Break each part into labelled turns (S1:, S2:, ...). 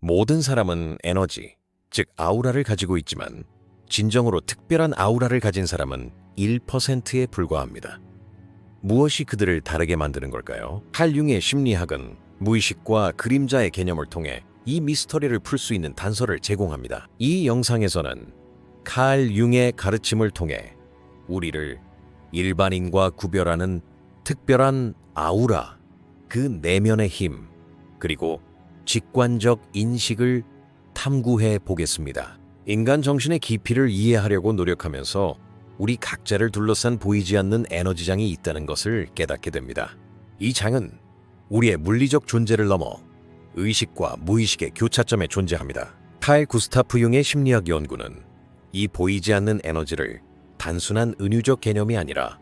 S1: 모든 사람은 에너지, 즉 아우라를 가지고 있지만 진정으로 특별한 아우라를 가진 사람은 1%에 불과합니다. 무엇이 그들을 다르게 만드는 걸까요? 칼 융의 심리학은 무의식과 그림자의 개념을 통해 이 미스터리를 풀 수 있는 단서를 제공합니다. 이 영상에서는 칼 융의 가르침을 통해 우리를 일반인과 구별하는 특별한 아우라, 그 내면의 힘, 그리고 직관적 인식을 탐구해 보겠습니다. 인간 정신의 깊이를 이해하려고 노력하면서 우리 각자를 둘러싼 보이지 않는 에너지장이 있다는 것을 깨닫게 됩니다. 이 장은 우리의 물리적 존재를 넘어 의식과 무의식의 교차점에 존재합니다. 칼 구스타프 융의 심리학 연구는 이 보이지 않는 에너지를 단순한 은유적 개념이 아니라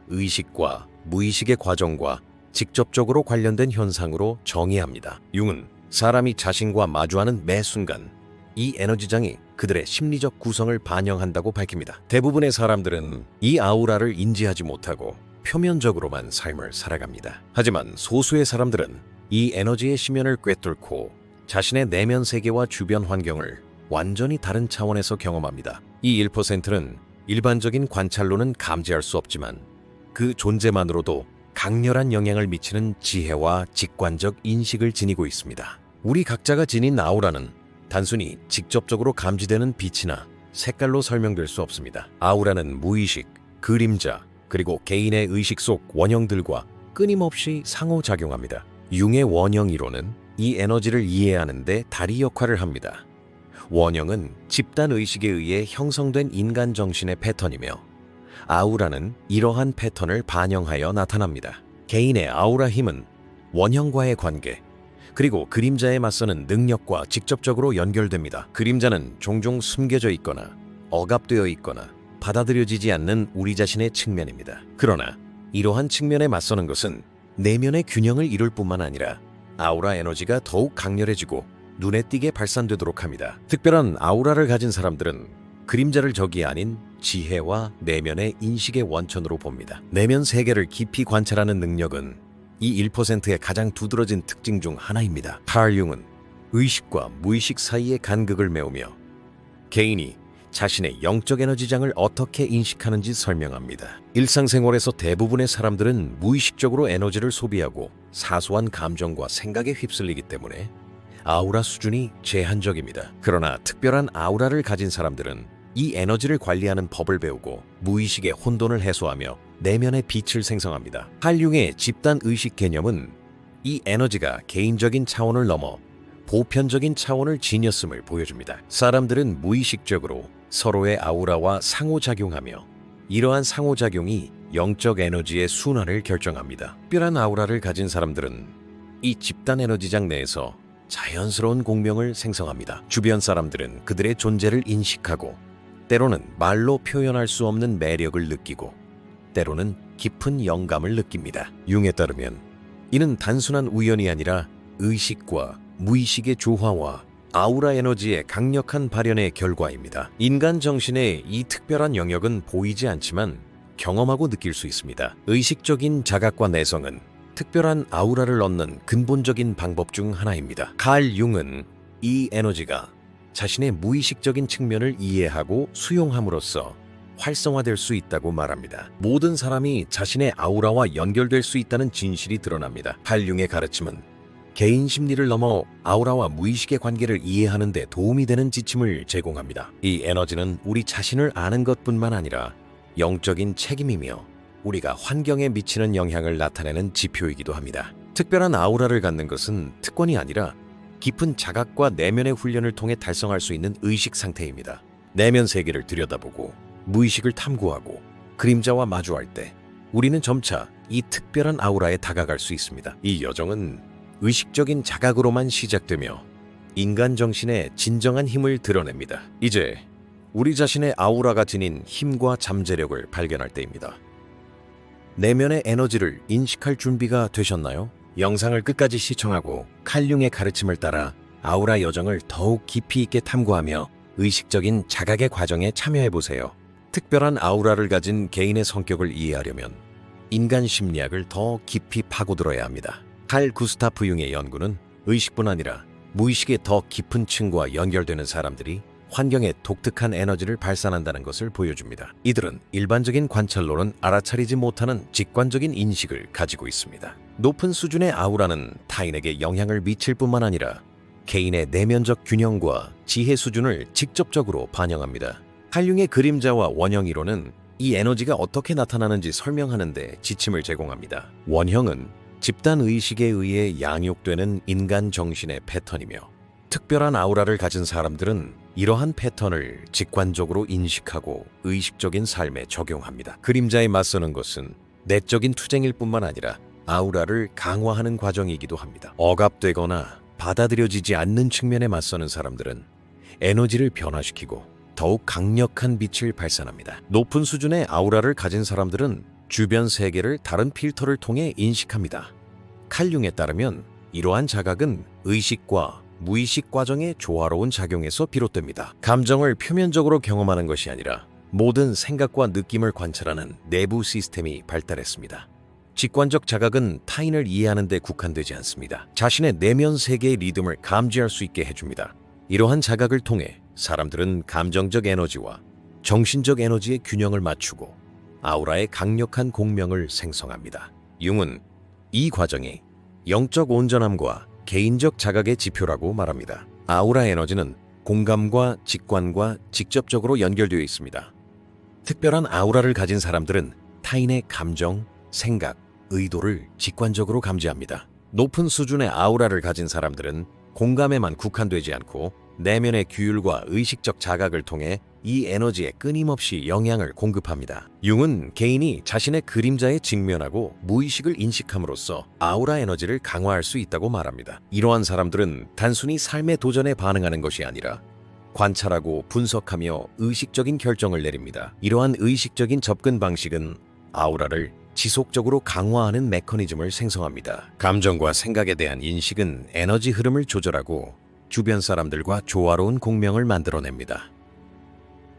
S1: 의식과 무의식의 과정과 직접적으로 관련된 현상으로 정의합니다. 융은 사람이 자신과 마주하는 매 순간 이 에너지장이 그들의 심리적 구성을 반영한다고 밝힙니다. 대부분의 사람들은 이 아우라를 인지하지 못하고 표면적으로만 삶을 살아갑니다. 하지만 소수의 사람들은 이 에너지의 심연을 꿰뚫고 자신의 내면 세계와 주변 환경을 완전히 다른 차원에서 경험합니다. 이 1%는 일반적인 관찰로는 감지할 수 없지만 그 존재만으로도 강렬한 영향을 미치는 지혜와 직관적 인식을 지니고 있습니다. 우리 각자가 지닌 아우라는 단순히 직접적으로 감지되는 빛이나 색깔로 설명될 수 없습니다. 아우라는 무의식, 그림자, 그리고 개인의 의식 속 원형들과 끊임없이 상호작용합니다. 융의 원형 이론은 이 에너지를 이해하는 데 다리 역할을 합니다. 원형은 집단 의식에 의해 형성된 인간 정신의 패턴이며 아우라는 이러한 패턴을 반영하여 나타납니다. 개인의 아우라 힘은 원형과의 관계, 그리고 그림자에 맞서는 능력과 직접적으로 연결됩니다. 그림자는 종종 숨겨져 있거나 억압되어 있거나 받아들여지지 않는 우리 자신의 측면입니다. 그러나 이러한 측면에 맞서는 것은 내면의 균형을 이룰 뿐만 아니라 아우라 에너지가 더욱 강렬해지고 눈에 띄게 발산되도록 합니다. 특별한 아우라를 가진 사람들은 그림자를 적이 아닌 지혜와 내면의 인식의 원천으로 봅니다. 내면 세계를 깊이 관찰하는 능력은 이 1%의 가장 두드러진 특징 중 하나입니다. 칼 융은 의식과 무의식 사이의 간극을 메우며 개인이 자신의 영적 에너지장을 어떻게 인식하는지 설명합니다. 일상생활에서 대부분의 사람들은 무의식적으로 에너지를 소비하고 사소한 감정과 생각에 휩쓸리기 때문에 아우라 수준이 제한적입니다. 그러나 특별한 아우라를 가진 사람들은 이 에너지를 관리하는 법을 배우고 무의식의 혼돈을 해소하며 내면의 빛을 생성합니다. 칼 융의 집단 의식 개념은 이 에너지가 개인적인 차원을 넘어 보편적인 차원을 지녔음을 보여줍니다. 사람들은 무의식적으로 서로의 아우라와 상호작용하며 이러한 상호작용이 영적 에너지의 순환을 결정합니다. 특별한 아우라를 가진 사람들은 이 집단 에너지장 내에서 자연스러운 공명을 생성합니다. 주변 사람들은 그들의 존재를 인식하고 때로는 말로 표현할 수 없는 매력을 느끼고 때로는 깊은 영감을 느낍니다. 융에 따르면 이는 단순한 우연이 아니라 의식과 무의식의 조화와 아우라 에너지의 강력한 발현의 결과입니다. 인간 정신의 이 특별한 영역은 보이지 않지만 경험하고 느낄 수 있습니다. 의식적인 자각과 내성은 특별한 아우라를 얻는 근본적인 방법 중 하나입니다. 칼 융은 이 에너지가 자신의 무의식적인 측면을 이해하고 수용함으로써 활성화될 수 있다고 말합니다. 모든 사람이 자신의 아우라와 연결될 수 있다는 진실이 드러납니다. 칼 융의 가르침은 개인 심리를 넘어 아우라와 무의식의 관계를 이해하는 데 도움이 되는 지침을 제공합니다. 이 에너지는 우리 자신을 아는 것뿐만 아니라 영적인 책임이며 우리가 환경에 미치는 영향을 나타내는 지표이기도 합니다. 특별한 아우라를 갖는 것은 특권이 아니라 깊은 자각과 내면의 훈련을 통해 달성할 수 있는 의식 상태입니다. 내면 세계를 들여다보고 무의식을 탐구하고 그림자와 마주할 때 우리는 점차 이 특별한 아우라에 다가갈 수 있습니다. 이 여정은 의식적인 자각으로만 시작되며 인간 정신의 진정한 힘을 드러냅니다. 이제 우리 자신의 아우라가 지닌 힘과 잠재력을 발견할 때입니다. 내면의 에너지를 인식할 준비가 되셨나요? 영상을 끝까지 시청하고 칼 융의 가르침을 따라 아우라 여정을 더욱 깊이 있게 탐구하며 의식적인 자각의 과정에 참여해보세요. 특별한 아우라를 가진 개인의 성격을 이해하려면 인간 심리학을 더 깊이 파고들어야 합니다. 칼 구스타프 융의 연구는 의식뿐 아니라 무의식의 더 깊은 층과 연결되는 사람들이 환경에 독특한 에너지를 발산한다는 것을 보여줍니다. 이들은 일반적인 관찰로는 알아차리지 못하는 직관적인 인식을 가지고 있습니다. 높은 수준의 아우라는 타인에게 영향을 미칠 뿐만 아니라 개인의 내면적 균형과 지혜 수준을 직접적으로 반영합니다. 칼융의 그림자와 원형 이론은 이 에너지가 어떻게 나타나는지 설명하는 데 지침을 제공합니다. 원형은 집단 의식에 의해 양육되는 인간 정신의 패턴이며, 특별한 아우라를 가진 사람들은 이러한 패턴을 직관적으로 인식하고 의식적인 삶에 적용합니다. 그림자에 맞서는 것은 내적인 투쟁일 뿐만 아니라 아우라를 강화하는 과정이기도 합니다. 억압되거나 받아들여지지 않는 측면에 맞서는 사람들은 에너지를 변화시키고 더욱 강력한 빛을 발산합니다. 높은 수준의 아우라를 가진 사람들은 주변 세계를 다른 필터를 통해 인식합니다. 칼융에 따르면 이러한 자각은 의식과 무의식 과정의 조화로운 작용에서 비롯됩니다. 감정을 표면적으로 경험하는 것이 아니라 모든 생각과 느낌을 관찰하는 내부 시스템이 발달했습니다. 직관적 자각은 타인을 이해하는 데 국한되지 않습니다. 자신의 내면 세계의 리듬을 감지할 수 있게 해줍니다. 이러한 자각을 통해 사람들은 감정적 에너지와 정신적 에너지의 균형을 맞추고 아우라의 강력한 공명을 생성합니다. 융은 이 과정이 영적 온전함과 개인적 자각의 지표라고 말합니다. 아우라 에너지는 공감과 직관과 직접적으로 연결되어 있습니다. 특별한 아우라를 가진 사람들은 타인의 감정, 생각, 의도를 직관적으로 감지합니다. 높은 수준의 아우라를 가진 사람들은 공감에만 국한되지 않고 내면의 규율과 의식적 자각을 통해 이 에너지에 끊임없이 영향을 공급합니다. 융은 개인이 자신의 그림자에 직면하고 무의식을 인식함으로써 아우라 에너지를 강화할 수 있다고 말합니다. 이러한 사람들은 단순히 삶의 도전에 반응하는 것이 아니라 관찰하고 분석하며 의식적인 결정을 내립니다. 이러한 의식적인 접근 방식은 아우라를 지속적으로 강화하는 메커니즘을 생성합니다. 감정과 생각에 대한 인식은 에너지 흐름을 조절하고 주변 사람들과 조화로운 공명을 만들어냅니다.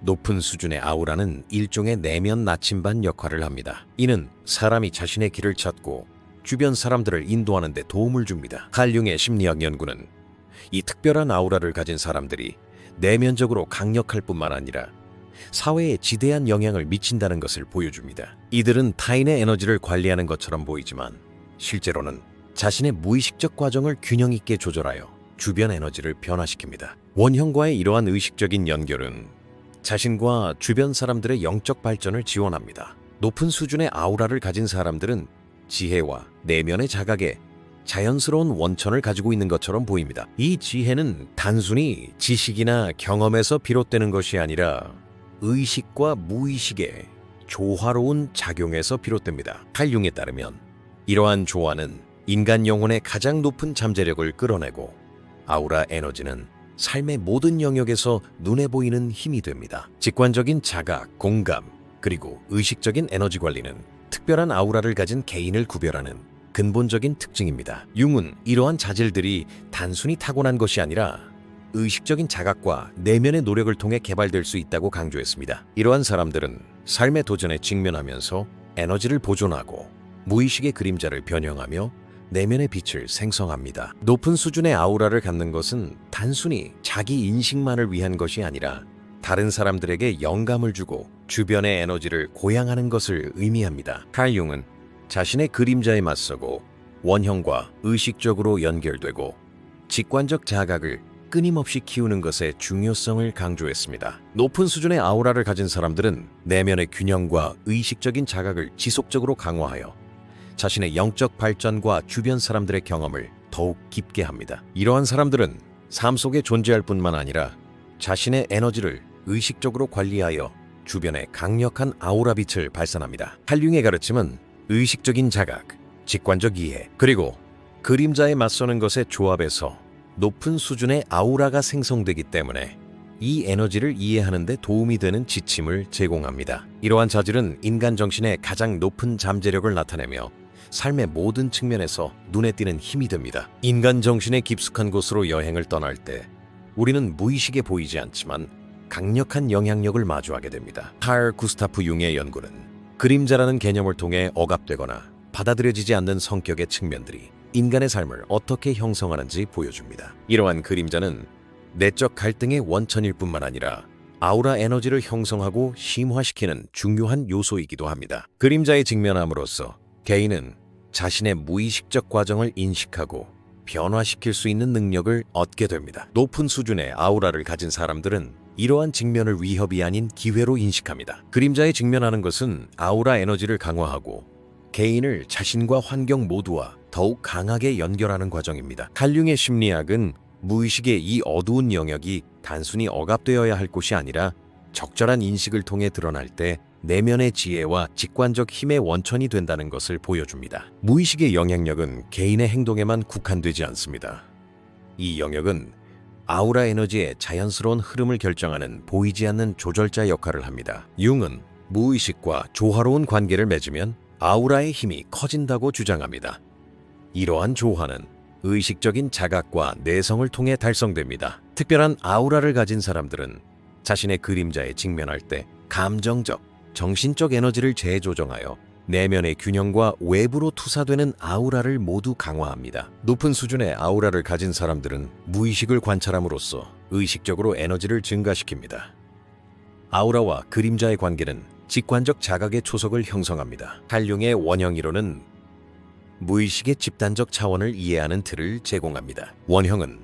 S1: 높은 수준의 아우라는 일종의 내면 나침반 역할을 합니다. 이는 사람이 자신의 길을 찾고 주변 사람들을 인도하는 데 도움을 줍니다. 칼융의 심리학 연구는 이 특별한 아우라를 가진 사람들이 내면적으로 강력할 뿐만 아니라 사회에 지대한 영향을 미친다는 것을 보여줍니다. 이들은 타인의 에너지를 관리하는 것처럼 보이지만 실제로는 자신의 무의식적 과정을 균형 있게 조절하여 주변 에너지를 변화시킵니다. 원형과의 이러한 의식적인 연결은 자신과 주변 사람들의 영적 발전을 지원합니다. 높은 수준의 아우라를 가진 사람들은 지혜와 내면의 자각에 자연스러운 원천을 가지고 있는 것처럼 보입니다. 이 지혜는 단순히 지식이나 경험에서 비롯되는 것이 아니라 의식과 무의식의 조화로운 작용에서 비롯됩니다. 칼융에 따르면 이러한 조화는 인간 영혼의 가장 높은 잠재력을 끌어내고 아우라 에너지는 삶의 모든 영역에서 눈에 보이는 힘이 됩니다. 직관적인 자각, 공감, 그리고 의식적인 에너지 관리는 특별한 아우라를 가진 개인을 구별하는 근본적인 특징입니다. 융은 이러한 자질들이 단순히 타고난 것이 아니라 의식적인 자각과 내면의 노력을 통해 개발될 수 있다고 강조했습니다. 이러한 사람들은 삶의 도전에 직면하면서 에너지를 보존하고 무의식의 그림자를 변형하며 내면의 빛을 생성합니다. 높은 수준의 아우라를 갖는 것은 단순히 자기 인식만을 위한 것이 아니라 다른 사람들에게 영감을 주고 주변의 에너지를 고양하는 것을 의미합니다. 칼융은 자신의 그림자에 맞서고 원형과 의식적으로 연결되고 직관적 자각을 끊임없이 키우는 것의 중요성을 강조했습니다. 높은 수준의 아우라를 가진 사람들은 내면의 균형과 의식적인 자각을 지속적으로 강화하여 자신의 영적 발전과 주변 사람들의 경험을 더욱 깊게 합니다. 이러한 사람들은 삶 속에 존재할 뿐만 아니라 자신의 에너지를 의식적으로 관리하여 주변에 강력한 아우라 빛을 발산합니다. 칼융의 가르침은 의식적인 자각, 직관적 이해, 그리고 그림자에 맞서는 것의 조합에서 높은 수준의 아우라가 생성되기 때문에 이 에너지를 이해하는 데 도움이 되는 지침을 제공합니다. 이러한 자질은 인간 정신의 가장 높은 잠재력을 나타내며 삶의 모든 측면에서 눈에 띄는 힘이 됩니다. 인간 정신의 깊숙한 곳으로 여행을 떠날 때 우리는 무의식에 보이지 않지만 강력한 영향력을 마주하게 됩니다. 칼 구스타프 융의 연구는 그림자라는 개념을 통해 억압되거나 받아들여지지 않는 성격의 측면들이 인간의 삶을 어떻게 형성하는지 보여줍니다. 이러한 그림자는 내적 갈등의 원천일 뿐만 아니라 아우라 에너지를 형성하고 심화시키는 중요한 요소이기도 합니다. 그림자에 직면함으로써 개인은 자신의 무의식적 과정을 인식하고 변화시킬 수 있는 능력을 얻게 됩니다. 높은 수준의 아우라를 가진 사람들은 이러한 직면을 위협이 아닌 기회로 인식합니다. 그림자에 직면하는 것은 아우라 에너지를 강화하고 개인을 자신과 환경 모두와 더욱 강하게 연결하는 과정입니다. 칼융의 심리학은 무의식의 이 어두운 영역이 단순히 억압되어야 할 곳이 아니라 적절한 인식을 통해 드러날 때 내면의 지혜와 직관적 힘의 원천이 된다는 것을 보여줍니다. 무의식의 영향력은 개인의 행동에만 국한되지 않습니다. 이 영역은 아우라 에너지의 자연스러운 흐름을 결정하는 보이지 않는 조절자 역할을 합니다. 융은 무의식과 조화로운 관계를 맺으면 아우라의 힘이 커진다고 주장합니다. 이러한 조화는 의식적인 자각과 내성을 통해 달성됩니다. 특별한 아우라를 가진 사람들은 자신의 그림자에 직면할 때 감정적, 정신적 에너지를 재조정하여 내면의 균형과 외부로 투사되는 아우라를 모두 강화합니다. 높은 수준의 아우라를 가진 사람들은 무의식을 관찰함으로써 의식적으로 에너지를 증가시킵니다. 아우라와 그림자의 관계는 직관적 자각의 초석을 형성합니다. 칼융의 원형 이론은 무의식의 집단적 차원을 이해하는 틀을 제공합니다. 원형은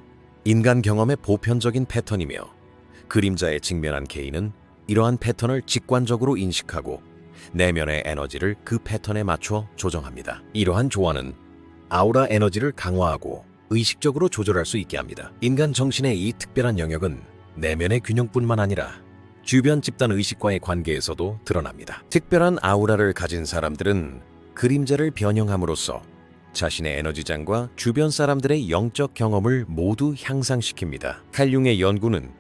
S1: 인간 경험의 보편적인 패턴이며 그림자에 직면한 개인은 이러한 패턴을 직관적으로 인식하고 내면의 에너지를 그 패턴에 맞춰 조정합니다. 이러한 조화는 아우라 에너지를 강화하고 의식적으로 조절할 수 있게 합니다. 인간 정신의 이 특별한 영역은 내면의 균형뿐만 아니라 주변 집단 의식과의 관계에서도 드러납니다. 특별한 아우라를 가진 사람들은 그림자를 변형함으로써 자신의 에너지장과 주변 사람들의 영적 경험을 모두 향상시킵니다. 칼융의 연구는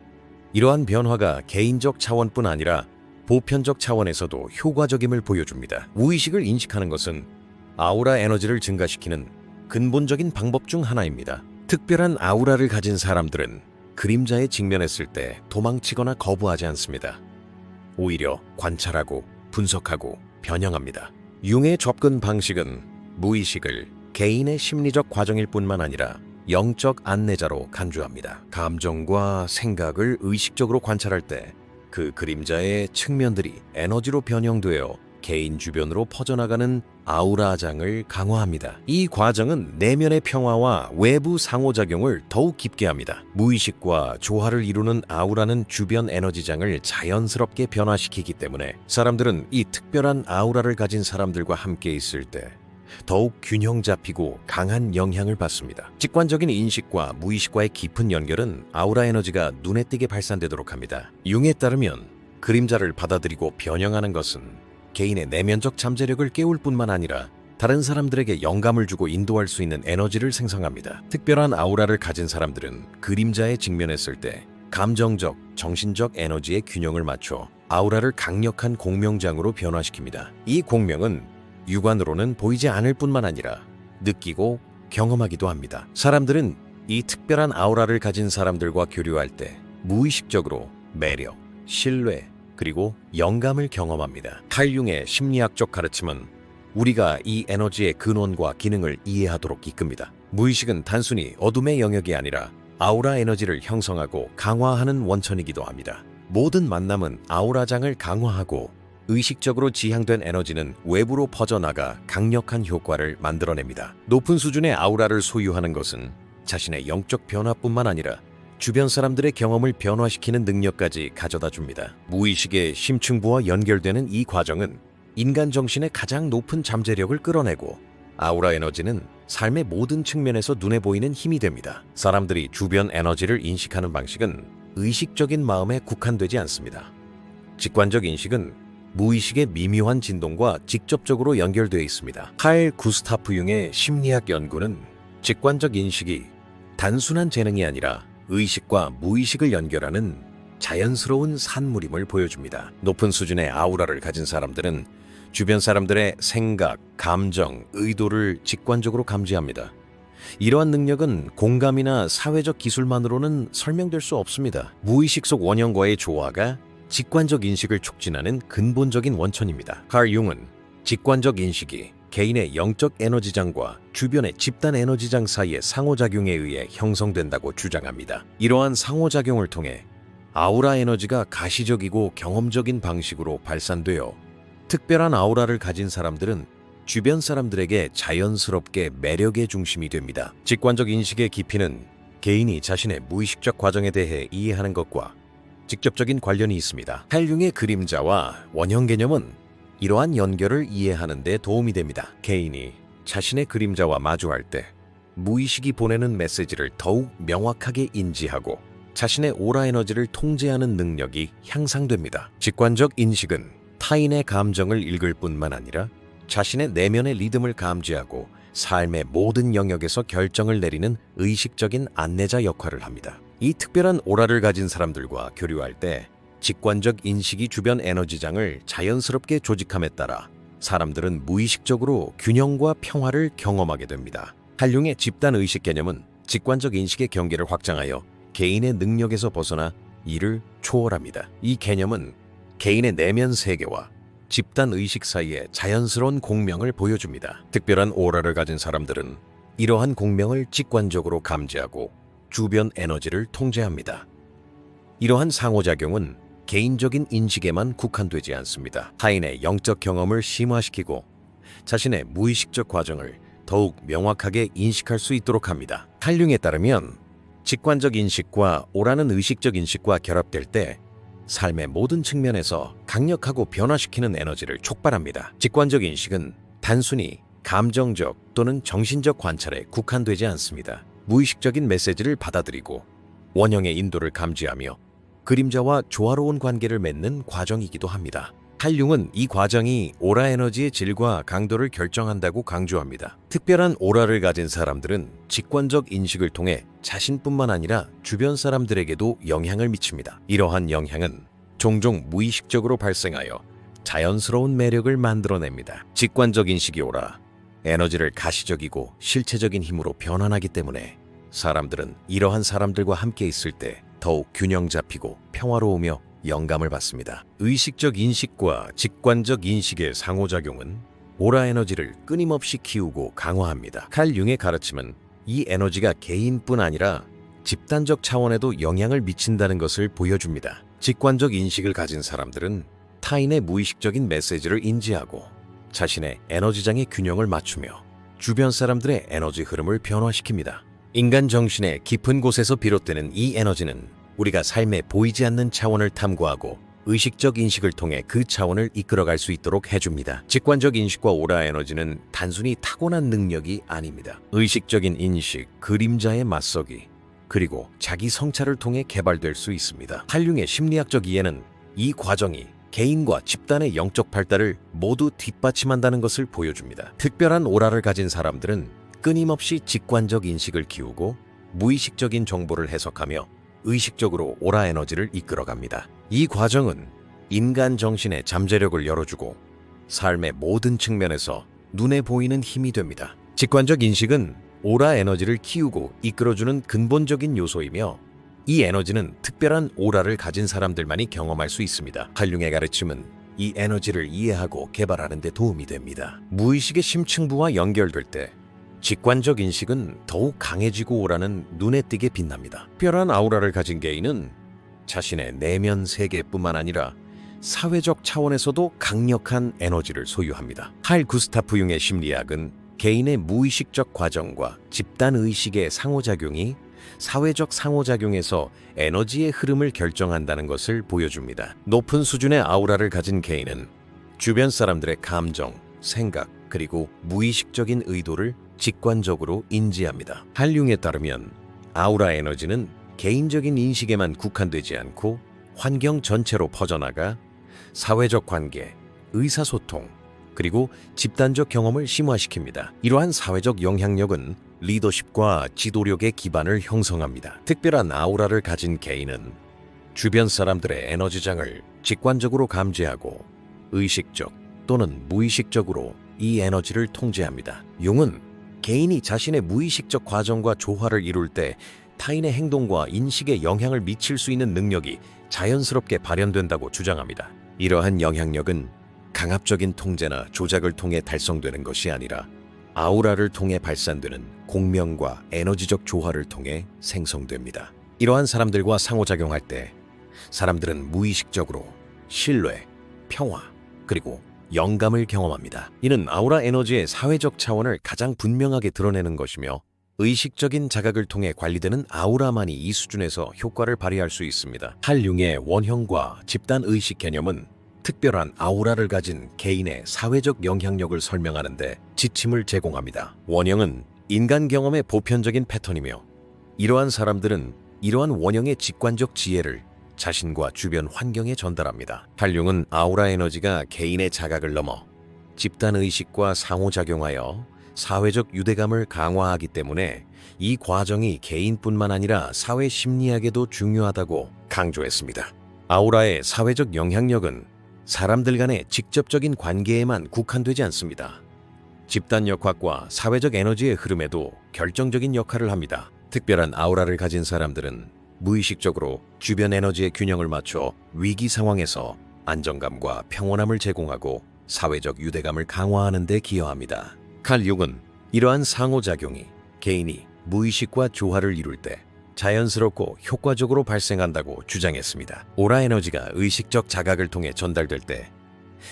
S1: 이러한 변화가 개인적 차원뿐 아니라 보편적 차원에서도 효과적임을 보여줍니다. 무의식을 인식하는 것은 아우라 에너지를 증가시키는 근본적인 방법 중 하나입니다. 특별한 아우라를 가진 사람들은 그림자에 직면했을 때 도망치거나 거부하지 않습니다. 오히려 관찰하고 분석하고 변형합니다. 융의 접근 방식은 무의식을 개인의 심리적 과정일 뿐만 아니라 영적 안내자로 간주합니다. 감정과 생각을 의식적으로 관찰할 때 그 그림자의 측면들이 에너지로 변형되어 개인 주변으로 퍼져나가는 아우라장을 강화합니다. 이 과정은 내면의 평화와 외부 상호작용을 더욱 깊게 합니다. 무의식과 조화를 이루는 아우라는 주변 에너지장을 자연스럽게 변화시키기 때문에 사람들은 이 특별한 아우라를 가진 사람들과 함께 있을 때 더욱 균형 잡히고 강한 영향을 받습니다. 직관적인 인식과 무의식과의 깊은 연결은 아우라 에너지가 눈에 띄게 발산되도록 합니다. 융에 따르면 그림자를 받아들이고 변형하는 것은 개인의 내면적 잠재력을 깨울 뿐만 아니라 다른 사람들에게 영감을 주고 인도할 수 있는 에너지를 생성합니다. 특별한 아우라를 가진 사람들은 그림자에 직면했을 때 감정적, 정신적 에너지의 균형을 맞춰 아우라를 강력한 공명장으로 변화시킵니다. 이 공명은 육안으로는 보이지 않을 뿐만 아니라 느끼고 경험하기도 합니다. 사람들은 이 특별한 아우라를 가진 사람들과 교류할 때 무의식적으로 매력, 신뢰, 그리고 영감을 경험합니다. 칼융의 심리학적 가르침은 우리가 이 에너지의 근원과 기능을 이해하도록 이끕니다. 무의식은 단순히 어둠의 영역이 아니라 아우라 에너지를 형성하고 강화하는 원천이기도 합니다. 모든 만남은 아우라장을 강화하고 의식적으로 지향된 에너지는 외부로 퍼져나가 강력한 효과를 만들어냅니다. 높은 수준의 아우라를 소유하는 것은 자신의 영적 변화뿐만 아니라 주변 사람들의 경험을 변화시키는 능력까지 가져다 줍니다. 무의식의 심층부와 연결되는 이 과정은 인간 정신의 가장 높은 잠재력을 끌어내고 아우라 에너지는 삶의 모든 측면에서 눈에 보이는 힘이 됩니다. 사람들이 주변 에너지를 인식하는 방식은 의식적인 마음에 국한되지 않습니다. 직관적 인식은 무의식의 미묘한 진동과 직접적으로 연결되어 있습니다. 칼 구스타프 융의 심리학 연구는 직관적 인식이 단순한 재능이 아니라 의식과 무의식을 연결하는 자연스러운 산물임을 보여줍니다. 높은 수준의 아우라를 가진 사람들은 주변 사람들의 생각, 감정, 의도를 직관적으로 감지합니다. 이러한 능력은 공감이나 사회적 기술만으로는 설명될 수 없습니다. 무의식 속 원형과의 조화가 직관적 인식을 촉진하는 근본적인 원천입니다. 칼 융은 직관적 인식이 개인의 영적 에너지장과 주변의 집단 에너지장 사이의 상호작용에 의해 형성된다고 주장합니다. 이러한 상호작용을 통해 아우라 에너지가 가시적이고 경험적인 방식으로 발산되어 특별한 아우라를 가진 사람들은 주변 사람들에게 자연스럽게 매력의 중심이 됩니다. 직관적 인식의 깊이는 개인이 자신의 무의식적 과정에 대해 이해하는 것과 직접적인 관련이 있습니다. 칼융의 그림자와 원형 개념은 이러한 연결을 이해하는 데 도움이 됩니다. 개인이 자신의 그림자와 마주할 때 무의식이 보내는 메시지를 더욱 명확하게 인지하고 자신의 오라 에너지를 통제하는 능력이 향상됩니다. 직관적 인식은 타인의 감정을 읽을 뿐만 아니라 자신의 내면의 리듬을 감지하고 삶의 모든 영역에서 결정을 내리는 의식적인 안내자 역할을 합니다. 이 특별한 오라를 가진 사람들과 교류할 때 직관적 인식이 주변 에너지장을 자연스럽게 조직함에 따라 사람들은 무의식적으로 균형과 평화를 경험하게 됩니다. 칼융의 집단 의식 개념은 직관적 인식의 경계를 확장하여 개인의 능력에서 벗어나 이를 초월합니다. 이 개념은 개인의 내면 세계와 집단 의식 사이의 자연스러운 공명을 보여줍니다. 특별한 오라를 가진 사람들은 이러한 공명을 직관적으로 감지하고 주변 에너지를 통제합니다. 이러한 상호작용은 개인적인 인식에만 국한되지 않습니다. 타인의 영적 경험을 심화시키고 자신의 무의식적 과정을 더욱 명확하게 인식할 수 있도록 합니다. 칼융에 따르면 직관적 인식과 오라는 의식적 인식과 결합될 때 삶의 모든 측면에서 강력하고 변화시키는 에너지를 촉발합니다. 직관적 인식은 단순히 감정적 또는 정신적 관찰에 국한되지 않습니다. 무의식적인 메시지를 받아들이고 원형의 인도를 감지하며 그림자와 조화로운 관계를 맺는 과정이기도 합니다. 칼융은 이 과정이 오라 에너지의 질과 강도를 결정한다고 강조합니다. 특별한 오라를 가진 사람들은 직관적 인식을 통해 자신뿐만 아니라 주변 사람들에게도 영향을 미칩니다. 이러한 영향은 종종 무의식적으로 발생하여 자연스러운 매력을 만들어냅니다. 직관적 인식이 오라 에너지를 가시적이고 실체적인 힘으로 변환하기 때문에 사람들은 이러한 사람들과 함께 있을 때 더욱 균형 잡히고 평화로우며 영감을 받습니다. 의식적 인식과 직관적 인식의 상호작용은 오라 에너지를 끊임없이 키우고 강화합니다. 칼융의 가르침은 이 에너지가 개인뿐 아니라 집단적 차원에도 영향을 미친다는 것을 보여줍니다. 직관적 인식을 가진 사람들은 타인의 무의식적인 메시지를 인지하고 자신의 에너지장의 균형을 맞추며 주변 사람들의 에너지 흐름을 변화시킵니다. 인간 정신의 깊은 곳에서 비롯되는 이 에너지는 우리가 삶에 보이지 않는 차원을 탐구하고 의식적 인식을 통해 그 차원을 이끌어갈 수 있도록 해줍니다. 직관적 인식과 오라 에너지는 단순히 타고난 능력이 아닙니다. 의식적인 인식, 그림자의 맞서기, 그리고 자기 성찰을 통해 개발될 수 있습니다. 칼융의 심리학적 이해는 이 과정이 개인과 집단의 영적 발달을 모두 뒷받침한다는 것을 보여줍니다. 특별한 오라를 가진 사람들은 끊임없이 직관적 인식을 키우고 무의식적인 정보를 해석하며 의식적으로 오라 에너지를 이끌어갑니다. 이 과정은 인간 정신의 잠재력을 열어주고 삶의 모든 측면에서 눈에 보이는 힘이 됩니다. 직관적 인식은 오라 에너지를 키우고 이끌어주는 근본적인 요소이며 이 에너지는 특별한 오라를 가진 사람들만이 경험할 수 있습니다. 칼융의 가르침은 이 에너지를 이해하고 개발하는 데 도움이 됩니다. 무의식의 심층부와 연결될 때 직관적 인식은 더욱 강해지고 오라는 눈에 띄게 빛납니다. 특별한 아우라를 가진 개인은 자신의 내면 세계뿐만 아니라 사회적 차원에서도 강력한 에너지를 소유합니다. 칼 구스타프 융의 심리학은 개인의 무의식적 과정과 집단 의식의 상호작용이 사회적 상호작용에서 에너지의 흐름을 결정한다는 것을 보여줍니다. 높은 수준의 아우라를 가진 개인은 주변 사람들의 감정, 생각, 그리고 무의식적인 의도를 직관적으로 인지합니다. 칼융에 따르면 아우라 에너지는 개인적인 인식에만 국한되지 않고 환경 전체로 퍼져나가 사회적 관계, 의사소통, 그리고 집단적 경험을 심화시킵니다. 이러한 사회적 영향력은 리더십과 지도력의 기반을 형성합니다. 특별한 아우라를 가진 개인은 주변 사람들의 에너지장을 직관적으로 감지하고 의식적 또는 무의식적으로 이 에너지를 통제합니다. 융은 개인이 자신의 무의식적 과정과 조화를 이룰 때 타인의 행동과 인식에 영향을 미칠 수 있는 능력이 자연스럽게 발현된다고 주장합니다. 이러한 영향력은 강압적인 통제나 조작을 통해 달성되는 것이 아니라 아우라를 통해 발산되는 공명과 에너지적 조화를 통해 생성됩니다. 이러한 사람들과 상호작용할 때 사람들은 무의식적으로 신뢰, 평화, 그리고 영감을 경험합니다. 이는 아우라 에너지의 사회적 차원을 가장 분명하게 드러내는 것이며 의식적인 자각을 통해 관리되는 아우라만이 이 수준에서 효과를 발휘할 수 있습니다. 칼 융의 원형과 집단 의식 개념은 특별한 아우라를 가진 개인의 사회적 영향력을 설명하는 데 지침을 제공합니다. 원형은 인간 경험의 보편적인 패턴이며 이러한 사람들은 이러한 원형의 직관적 지혜를 자신과 주변 환경에 전달합니다. 칼 융은 아우라 에너지가 개인의 자각을 넘어 집단 의식과 상호작용하여 사회적 유대감을 강화하기 때문에 이 과정이 개인뿐만 아니라 사회 심리학에도 중요하다고 강조했습니다. 아우라의 사회적 영향력은 사람들 간의 직접적인 관계에만 국한되지 않습니다. 집단역학과 사회적 에너지의 흐름에도 결정적인 역할을 합니다. 특별한 아우라를 가진 사람들은 무의식적으로 주변 에너지의 균형을 맞춰 위기 상황에서 안정감과 평온함을 제공하고 사회적 유대감을 강화하는 데 기여합니다. 칼 융은 이러한 상호작용이 개인이 무의식과 조화를 이룰 때 자연스럽고 효과적으로 발생한다고 주장했습니다. 오라 에너지가 의식적 자각을 통해 전달될 때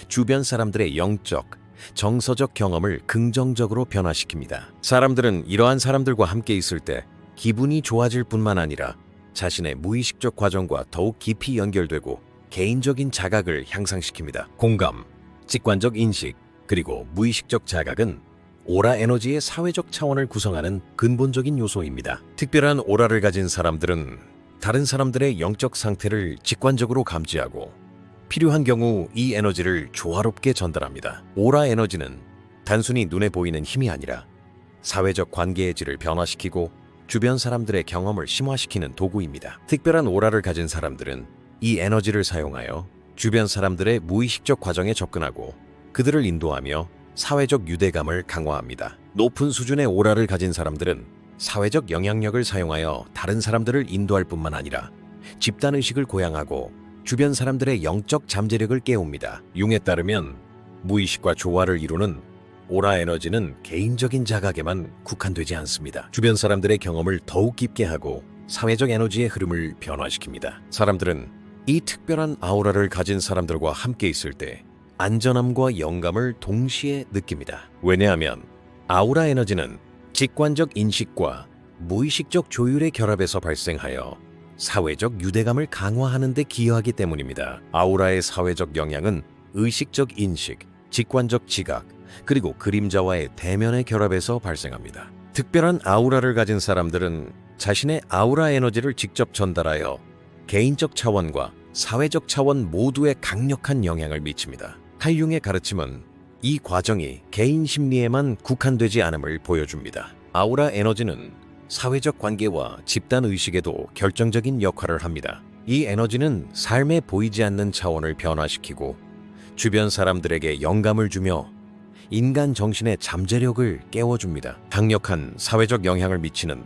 S1: 주변 사람들의 영적, 정서적 경험을 긍정적으로 변화시킵니다. 사람들은 이러한 사람들과 함께 있을 때 기분이 좋아질 뿐만 아니라 자신의 무의식적 과정과 더욱 깊이 연결되고 개인적인 자각을 향상시킵니다. 공감, 직관적 인식, 그리고 무의식적 자각은 오라 에너지의 사회적 차원을 구성하는 근본적인 요소입니다. 특별한 오라를 가진 사람들은 다른 사람들의 영적 상태를 직관적으로 감지하고 필요한 경우 이 에너지를 조화롭게 전달합니다. 오라 에너지는 단순히 눈에 보이는 힘이 아니라 사회적 관계의 질을 변화시키고 주변 사람들의 경험을 심화시키는 도구입니다. 특별한 오라를 가진 사람들은 이 에너지를 사용하여 주변 사람들의 무의식적 과정에 접근하고 그들을 인도하며 사회적 유대감을 강화합니다. 높은 수준의 오라를 가진 사람들은 사회적 영향력을 사용하여 다른 사람들을 인도할 뿐만 아니라 집단의식을 고양하고 주변 사람들의 영적 잠재력을 깨웁니다. 융에 따르면 무의식과 조화를 이루는 오라 에너지는 개인적인 자각에만 국한되지 않습니다. 주변 사람들의 경험을 더욱 깊게 하고 사회적 에너지의 흐름을 변화시킵니다. 사람들은 이 특별한 아우라를 가진 사람들과 함께 있을 때 안전함과 영감을 동시에 느낍니다. 왜냐하면 아우라 에너지는 직관적 인식과 무의식적 조율의 결합에서 발생하여 사회적 유대감을 강화하는 데 기여하기 때문입니다. 아우라의 사회적 영향은 의식적 인식, 직관적 지각, 그리고 그림자와의 대면의 결합에서 발생합니다. 특별한 아우라를 가진 사람들은 자신의 아우라 에너지를 직접 전달하여 개인적 차원과 사회적 차원 모두에 강력한 영향을 미칩니다. 칼 융의 가르침은 이 과정이 개인 심리에만 국한되지 않음을 보여줍니다. 아우라 에너지는 사회적 관계와 집단 의식에도 결정적인 역할을 합니다. 이 에너지는 삶에 보이지 않는 차원을 변화시키고 주변 사람들에게 영감을 주며 인간 정신의 잠재력을 깨워줍니다. 강력한 사회적 영향을 미치는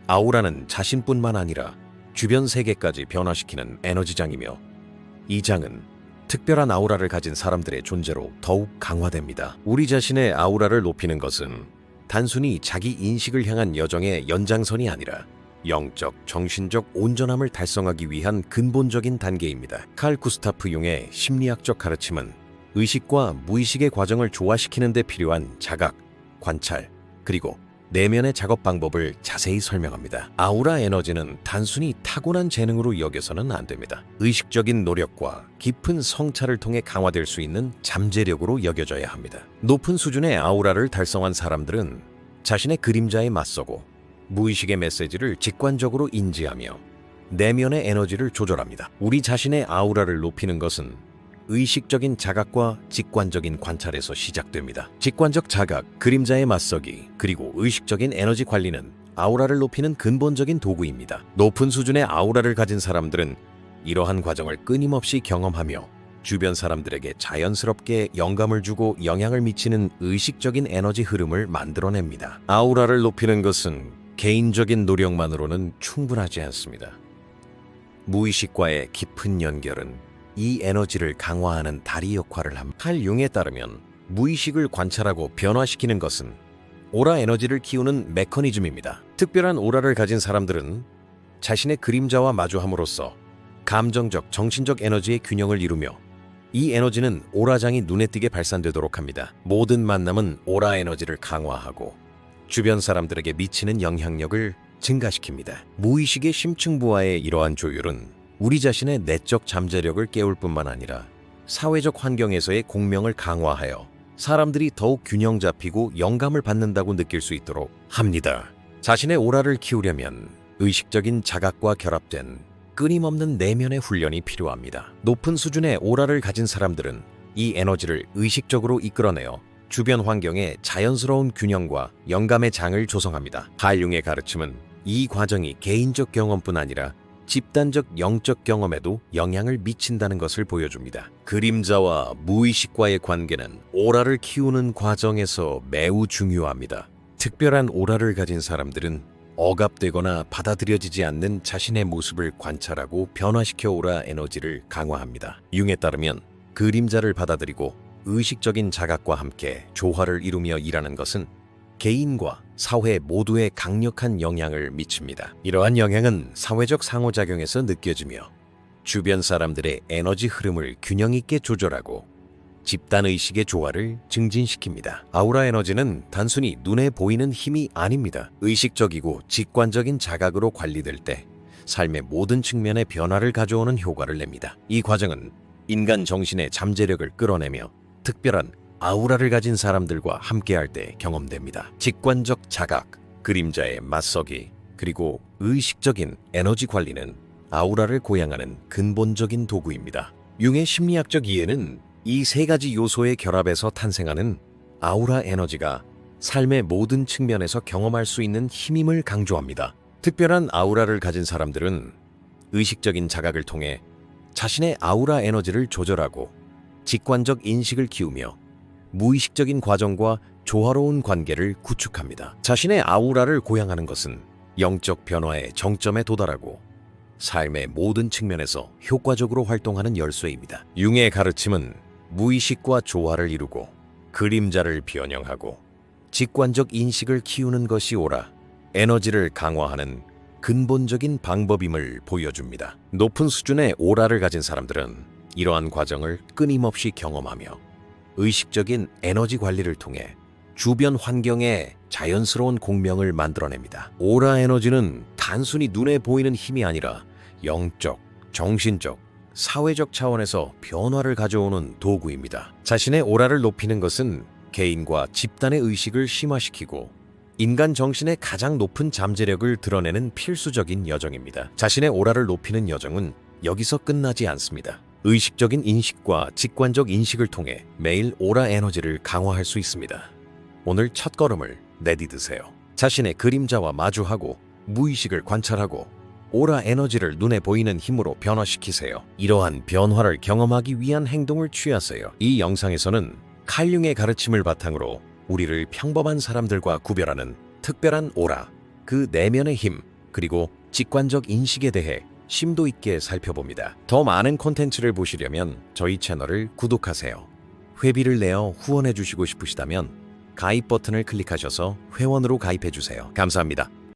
S1: 아우라는 자신뿐만 아니라 주변 세계까지 변화시키는 에너지장이며 이 장은 특별한 아우라를 가진 사람들의 존재로 더욱 강화됩니다. 우리 자신의 아우라를 높이는 것은 단순히 자기 인식을 향한 여정의 연장선이 아니라 영적, 정신적 온전함을 달성하기 위한 근본적인 단계입니다. 칼 구스타프 융의 심리학적 가르침은 의식과 무의식의 과정을 조화시키는 데 필요한 자각, 관찰, 그리고 내면의 작업 방법을 자세히 설명합니다. 아우라 에너지는 단순히 타고난 재능으로 여겨서는 안 됩니다. 의식적인 노력과 깊은 성찰을 통해 강화될 수 있는 잠재력으로 여겨져야 합니다. 높은 수준의 아우라를 달성한 사람들은 자신의 그림자에 맞서고 무의식의 메시지를 직관적으로 인지하며 내면의 에너지를 조절합니다. 우리 자신의 아우라를 높이는 것은 의식적인 자각과 직관적인 관찰에서 시작됩니다. 직관적 자각, 그림자에 맞서기, 그리고 의식적인 에너지 관리는 아우라를 높이는 근본적인 도구입니다. 높은 수준의 아우라를 가진 사람들은 이러한 과정을 끊임없이 경험하며 주변 사람들에게 자연스럽게 영감을 주고 영향을 미치는 의식적인 에너지 흐름을 만들어냅니다. 아우라를 높이는 것은 개인적인 노력만으로는 충분하지 않습니다. 무의식과의 깊은 연결은 이 에너지를 강화하는 다리 역할을 합니다. 칼 융에 따르면 무의식을 관찰하고 변화시키는 것은 오라 에너지를 키우는 메커니즘입니다. 특별한 오라를 가진 사람들은 자신의 그림자와 마주함으로써 감정적, 정신적 에너지의 균형을 이루며 이 에너지는 오라장이 눈에 띄게 발산되도록 합니다. 모든 만남은 오라 에너지를 강화하고 주변 사람들에게 미치는 영향력을 증가시킵니다. 무의식의 심층부하의 이러한 조율은 우리 자신의 내적 잠재력을 깨울 뿐만 아니라 사회적 환경에서의 공명을 강화하여 사람들이 더욱 균형 잡히고 영감을 받는다고 느낄 수 있도록 합니다. 자신의 오라를 키우려면 의식적인 자각과 결합된 끊임없는 내면의 훈련이 필요합니다. 높은 수준의 오라를 가진 사람들은 이 에너지를 의식적으로 이끌어내어 주변 환경에 자연스러운 균형과 영감의 장을 조성합니다. 칼융의 가르침은 이 과정이 개인적 경험뿐 아니라 집단적 영적 경험에도 영향을 미친다는 것을 보여줍니다. 그림자와 무의식과의 관계는 오라를 키우는 과정에서 매우 중요합니다. 특별한 오라를 가진 사람들은 억압되거나 받아들여지지 않는 자신의 모습을 관찰하고 변화시켜 오라 에너지를 강화합니다. 융에 따르면 그림자를 받아들이고 의식적인 자각과 함께 조화를 이루며 일하는 것은 개인과 사회 모두에 강력한 영향을 미칩니다. 이러한 영향은 사회적 상호작용에서 느껴지며 주변 사람들의 에너지 흐름을 균형 있게 조절하고 집단의식의 조화를 증진시킵니다. 아우라 에너지는 단순히 눈에 보이는 힘이 아닙니다. 의식적이고 직관적인 자각으로 관리될 때 삶의 모든 측면에 변화를 가져오는 효과를 냅니다. 이 과정은 인간 정신의 잠재력을 끌어내며 특별한 아우라를 가진 사람들과 함께할 때 경험됩니다. 직관적 자각, 그림자의 맞서기, 그리고 의식적인 에너지 관리는 아우라를 고양하는 근본적인 도구입니다. 융의 심리학적 이해는 이 세 가지 요소의 결합에서 탄생하는 아우라 에너지가 삶의 모든 측면에서 경험할 수 있는 힘임을 강조합니다. 특별한 아우라를 가진 사람들은 의식적인 자각을 통해 자신의 아우라 에너지를 조절하고 직관적 인식을 키우며 무의식적인 과정과 조화로운 관계를 구축합니다. 자신의 아우라를 고양하는 것은 영적 변화의 정점에 도달하고 삶의 모든 측면에서 효과적으로 활동하는 열쇠입니다. 융의 가르침은 무의식과 조화를 이루고 그림자를 변형하고 직관적 인식을 키우는 것이 오라 에너지를 강화하는 근본적인 방법임을 보여줍니다. 높은 수준의 오라를 가진 사람들은 이러한 과정을 끊임없이 경험하며 의식적인 에너지 관리를 통해 주변 환경에 자연스러운 공명을 만들어냅니다. 오라 에너지는 단순히 눈에 보이는 힘이 아니라 영적, 정신적, 사회적 차원에서 변화를 가져오는 도구입니다. 자신의 오라를 높이는 것은 개인과 집단의 의식을 심화시키고 인간 정신의 가장 높은 잠재력을 드러내는 필수적인 여정입니다. 자신의 오라를 높이는 여정은 여기서 끝나지 않습니다. 의식적인 인식과 직관적 인식을 통해 매일 오라 에너지를 강화할 수 있습니다. 오늘 첫걸음을 내디드세요. 자신의 그림자와 마주하고 무의식을 관찰하고 오라 에너지를 눈에 보이는 힘으로 변화시키세요. 이러한 변화를 경험하기 위한 행동을 취하세요. 이 영상에서는 칼융의 가르침을 바탕으로 우리를 평범한 사람들과 구별하는 특별한 오라, 그 내면의 힘, 그리고 직관적 인식에 대해 심도 있게 살펴봅니다. 더 많은 콘텐츠를 보시려면 저희 채널을 구독하세요. 회비를 내어 후원해 주시고 싶으시다면 가입 버튼을 클릭하셔서 회원으로 가입해 주세요. 감사합니다.